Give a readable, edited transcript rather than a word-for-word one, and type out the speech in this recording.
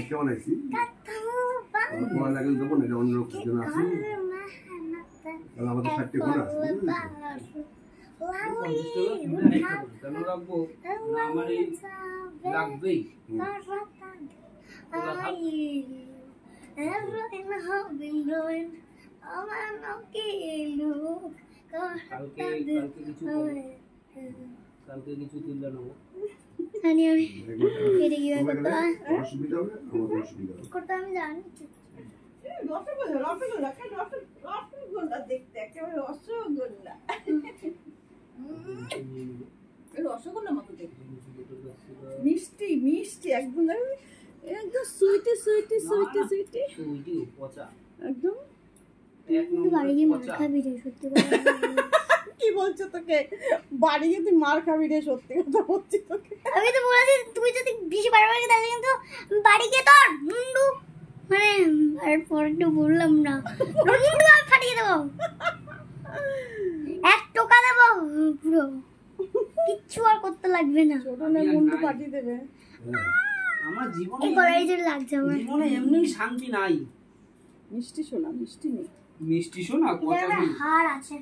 কেমন আছি তোমার লাগে যখন এটা অন্য লোকের জন্য আছে আমাদের 60 কোন আছে কালকে কিছু তুললে নেবো আমি এটা কি করতে অসুবিধা হবে আমাদের অসুবিধা হবে করতে আমি জানি রসগোল্লা দেখতে একেবারে রসগোল্লা রসগোল্লা মতো দেখতে মিষ্টি মিষ্টি একদম একদম সুইটি সুইটি সুইটি সুইটি সুইটি পচা একদম বাড়ি গিয়ে মার খাবি রে সত্যি কি বলছো তোকে বাড়ি গিয়ে তুই মার খাবি রে সত্যি কথা বলছি তোকে আমি তো বলেছি তুই যদি বেশি বাড়াবাড়ি তাহলে কিন্তু বাড়ি গিয়ে তোর মুন্ডু মানে আর পরে তো বললাম না মুন্ডু আমি ফাটিয়ে দেবো এক টোকা দেবো পুরো কিচ্ছু আর করতে লাগবে না ছোট না মুন্ডু ফাটিয়ে দেবে আমার জীবনে এই গলায় যে লাগছে আমার জীবনে এমনি শান্তি নাই মিষ্টি শোনা মিষ্টি নেই মিষ্টি শোনা কথা হাড় আছে